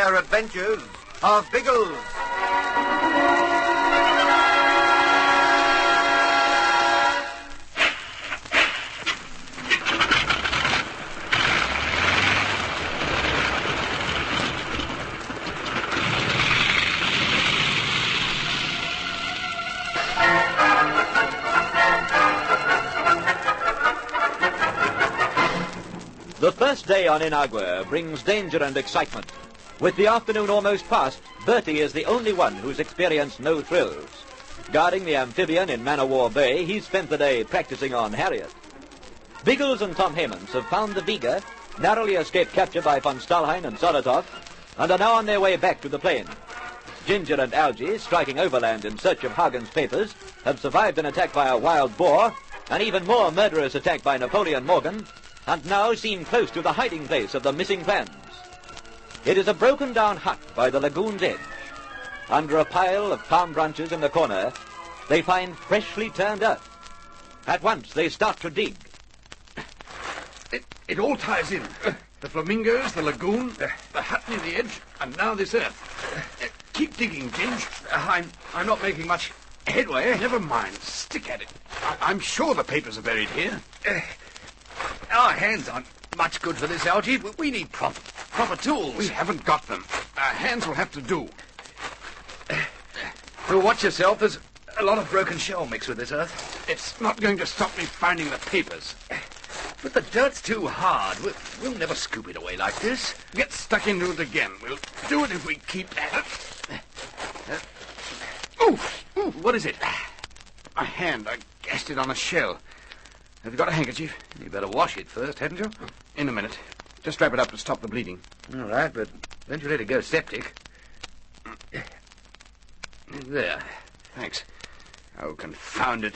Air Adventures of Biggles. The first day on Inagua brings danger and excitement. With the afternoon almost past, Bertie is the only one who's experienced no thrills. Guarding the amphibian in Man-o-War Bay, he spent the day practicing on Harriet. Biggles and Tom Hammonds have found the Vega, narrowly escaped capture by von Stahlheim and Solotov, and are now on their way back to the plane. Ginger and Algy, striking overland in search of Hagen's papers, have survived an attack by a wild boar, an even more murderous attack by Napoleon Morgan, and now seem close to the hiding place of the missing plans. It is a broken-down hut by the lagoon's edge. Under a pile of palm branches in the corner, they find freshly turned earth. At once, they start to dig. It all ties in. The flamingos, the lagoon, the hut near the edge, and now this earth. Keep digging, Ginge. I'm not making much headway. Never mind. Stick at it. I'm sure the papers are buried here. Our hands aren't much good for this, Algy. We need proper tools. We haven't got them. Our hands will have to do. Well, watch yourself. There's a lot of broken shell mixed with this earth. It's not going to stop me finding the papers. But the dirt's too hard. We'll never scoop it away like this. Get stuck into it again. We'll do it if we keep at it. Ooh, what is it? My hand. I gassed it on a shell. Have you got a handkerchief? You better wash it first, hadn't you? In a minute. Just wrap it up to stop the bleeding. All right, but don't you let it go septic. There. Thanks. Oh, confound it.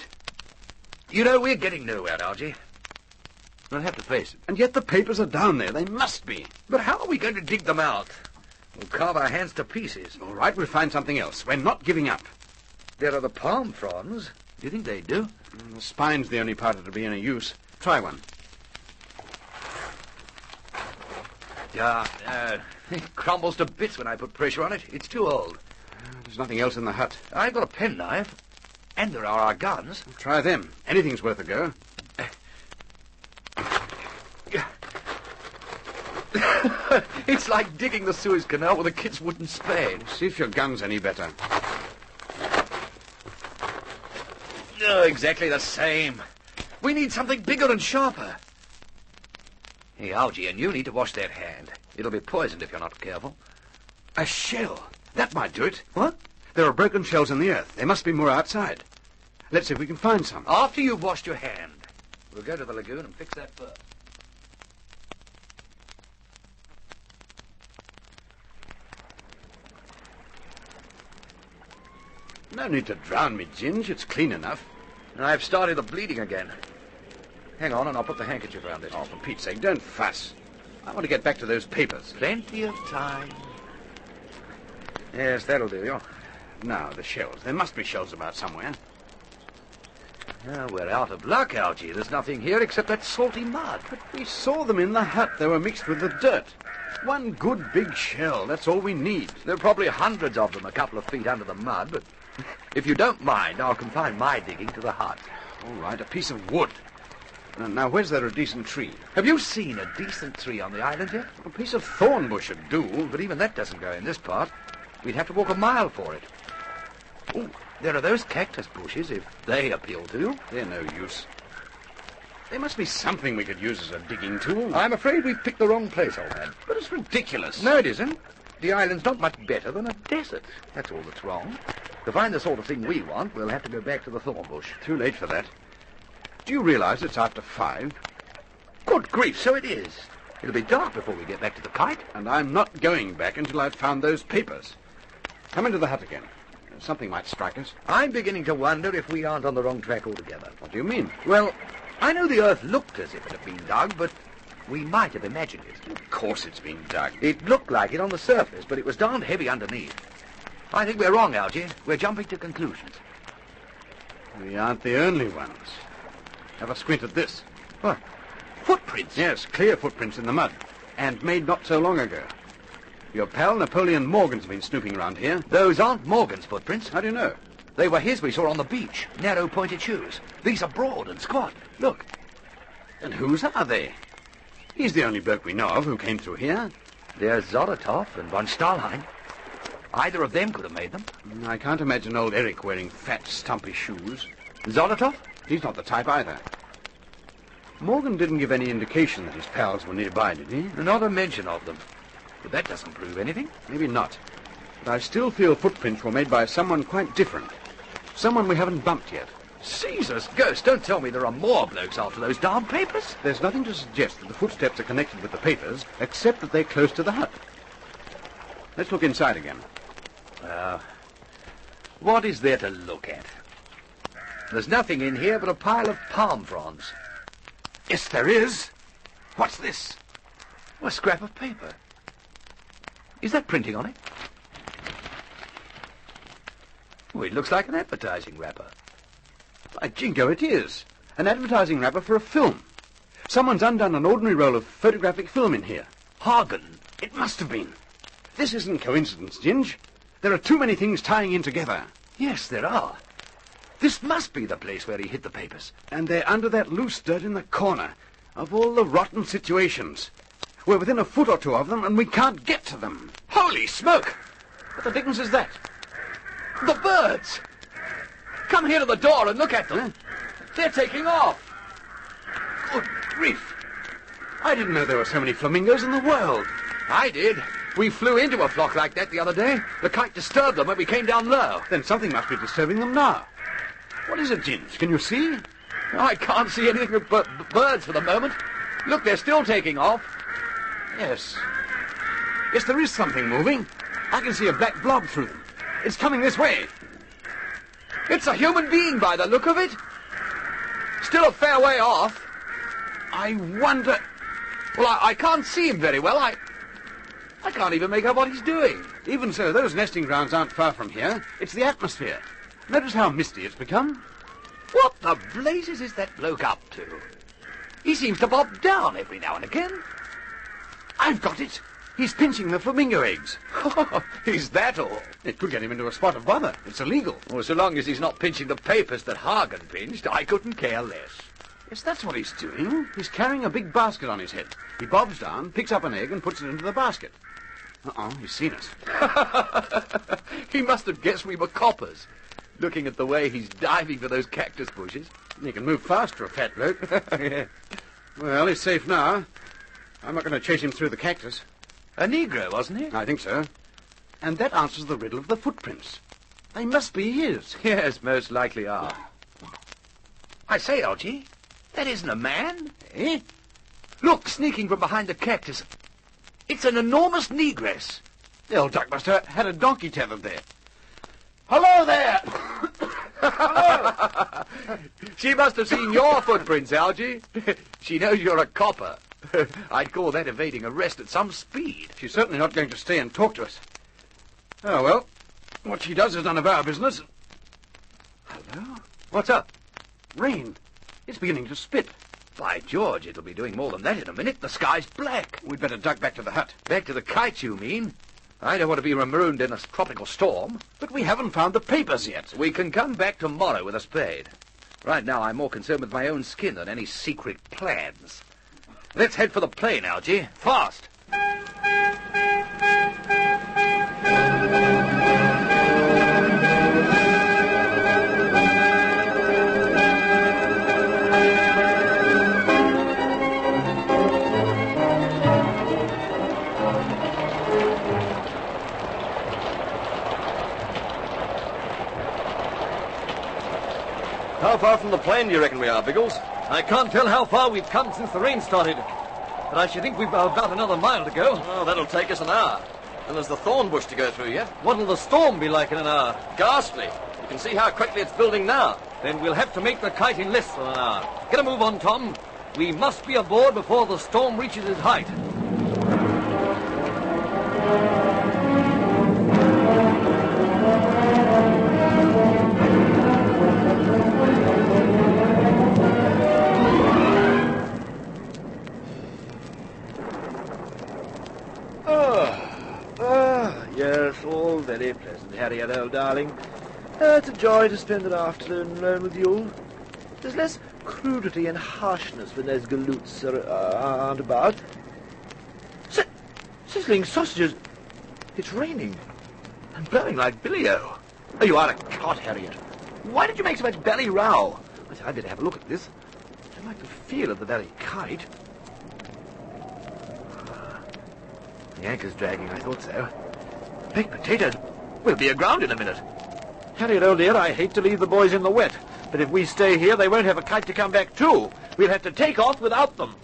You know, we're getting nowhere, Algy. We'll have to face it. And yet the papers are down there. They must be. But how are we going to dig them out? We'll carve our hands to pieces. All right, we'll find something else. We're not giving up. There are the palm fronds. Do you think they do? The spine's the only part that'll be any use. Try one. Yeah, it crumbles to bits when I put pressure on it. It's too old. There's nothing else in the hut. I've got a penknife. And there are our guns. Try them. Anything's worth a go. It's like digging the Suez Canal with a kid's wooden spade. See if your gun's any better. Oh, exactly the same. We need something bigger and sharper. Hey, Algy, and you need to wash that hand. It'll be poisoned if you're not careful. A shell. That might do it. What? There are broken shells in the earth. There must be more outside. Let's see if we can find some. After you've washed your hand. We'll go to the lagoon and fix that first. No need to drown me, Ginge. It's clean enough. I've started the bleeding again. Hang on, and I'll put the handkerchief around it. Oh, for Pete's sake, don't fuss. I want to get back to those papers. Plenty of time. Yes, that'll do you. Now, the shells. There must be shells about somewhere. Oh, we're out of luck, Algy. There's nothing here except that salty mud. But we saw them in the hut. They were mixed with the dirt. One good big shell. That's all we need. There are probably hundreds of them a couple of feet under the mud, but if you don't mind, I'll confine my digging to the hut. All right, a piece of wood. Now, where's there a decent tree? Have you seen a decent tree on the island yet? A piece of thorn bush would do. But even that doesn't go in this part. We'd have to walk a mile for it. Oh, there are those cactus bushes, if they appeal to you. They're no use. There must be something we could use as a digging tool. I'm afraid we've picked the wrong place, old man. But it's ridiculous. No, it isn't. The island's not much better than a desert. That's all that's wrong. To find the sort of thing we want, we'll have to go back to the thorn bush. Too late for that. Do you realize it's after 5? Good grief, so it is. It'll be dark before we get back to the kite. And I'm not going back until I've found those papers. Come into the hut again. Something might strike us. I'm beginning to wonder if we aren't on the wrong track altogether. What do you mean? Well, I know the earth looked as if it had been dug, but we might have imagined it. Of course it's been dug. It looked like it on the surface, but it was darned heavy underneath. I think we're wrong, Algy. We're jumping to conclusions. We aren't the only ones. Have a squint at this. What? Footprints? Yes, clear footprints in the mud. And made not so long ago. Your pal Napoleon Morgan's been snooping around here. Those aren't Morgan's footprints. How do you know? They were his we saw on the beach. Narrow pointed shoes. These are broad and squat. Look. And whose are they? He's the only bloke we know of who came through here. There's Zolotov and von Stahlheim. Either of them could have made them. I can't imagine old Eric wearing fat, stumpy shoes. Zolotov? He's not the type either. Morgan didn't give any indication that his pals were nearby, did he? Not a mention of them. But that doesn't prove anything. Maybe not. But I still feel footprints were made by someone quite different. Someone we haven't bumped yet. Caesar's ghost, don't tell me there are more blokes after those darn papers. There's nothing to suggest that the footsteps are connected with the papers, except that they're close to the hut. Let's look inside again. What is there to look at? There's nothing in here but a pile of palm fronds. Yes, there is. What's this? A scrap of paper. Is that printing on it? Oh, it looks like an advertising wrapper. By jingo, it is. An advertising wrapper for a film. Someone's undone an ordinary roll of photographic film in here. Hagen. It must have been. This isn't coincidence, Ginge. There are too many things tying in together. Yes, there are. This must be the place where he hid the papers. And they're under that loose dirt in the corner. Of all the rotten situations. We're within a foot or two of them, and we can't get to them. Holy smoke! What the dickens is that? The birds! Come here to the door and look at them. Huh? They're taking off. Good grief. I didn't know there were so many flamingos in the world. I did. We flew into a flock like that the other day. The kite disturbed them when we came down low. Then something must be disturbing them now. What is it, Ginge? Can you see? I can't see anything but birds for the moment. Look, they're still taking off. Yes. Yes, there is something moving. I can see a black blob through them. It's coming this way. It's a human being by the look of it. Still a fair way off. I wonder... Well, I can't see him very well. I can't even make out what he's doing. Even so, those nesting grounds aren't far from here. It's the atmosphere. Notice how misty it's become. What the blazes is that bloke up to? He seems to bob down every now and again. I've got it. He's pinching the flamingo eggs. Is that all? It could get him into a spot of bother. It's illegal. Well, so long as he's not pinching the papers that Hagen pinched, I couldn't care less. Yes, that's what he's doing. He's carrying a big basket on his head. He bobs down, picks up an egg, and puts it into the basket. Uh-oh, he's seen us. He must have guessed we were coppers, looking at the way he's diving for those cactus bushes. He can move fast for a fat bloke. Yeah. Well, he's safe now. I'm not going to chase him through the cactus. A Negro, wasn't he? I think so. And that answers the riddle of the footprints. They must be his. Yes, most likely are. I say, Algy, that isn't a man. Eh? Look, sneaking from behind the cactus. It's an enormous negress. The old duck must have had a donkey tethered there. Hello there! Hello! She must have seen your footprints, Algy. She knows you're a copper. I'd call that evading arrest at some speed. She's certainly not going to stay and talk to us. Oh, well, what she does is none of our business. Hello? What's up? Rain. It's beginning to spit. By George, it'll be doing more than that in a minute. The sky's black. We'd better duck back to the hut. Back to the kites, you mean? I don't want to be marooned in a tropical storm. But we haven't found the papers yet. We can come back tomorrow with a spade. Right now, I'm more concerned with my own skin than any secret plans. Let's head for the plane, Algy. Fast! How far from the plane do you reckon we are, Biggles? I can't tell how far we've come since the rain started, but I should think we've about another mile to go. Oh, that'll take us an hour. And there's the thorn bush to go through yet. What'll the storm be like in an hour? Ghastly. You can see how quickly it's building now. Then we'll have to make the kite in less than an hour. Get a move on, Tom. We must be aboard before the storm reaches its height. It's a joy to spend an afternoon alone with you. There's less crudity and harshness when those galoots aren't about. Sizzling sausages. It's raining. And blowing like billy-o. Oh, you are a cod, Harriet. Why did you make so much belly row? I said, I'd better have a look at this. I like the feel of the very kite. The anchor's dragging, I thought so. Baked potatoes. We'll be aground in a minute. Harriet, old dear, I hate to leave the boys in the wet, but if we stay here, they won't have a kite to come back to. We'll have to take off without them.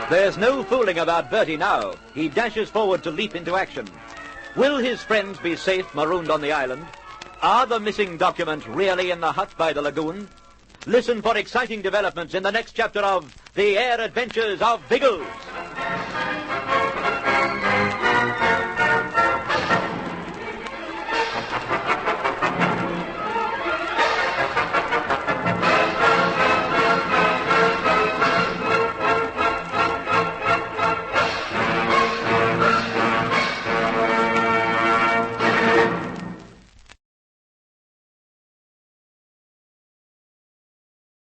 There's no fooling about Bertie now. He dashes forward to leap into action. Will his friends be safe marooned on the island? Are the missing documents really in the hut by the lagoon? Listen for exciting developments in the next chapter of The Air Adventures of Biggles.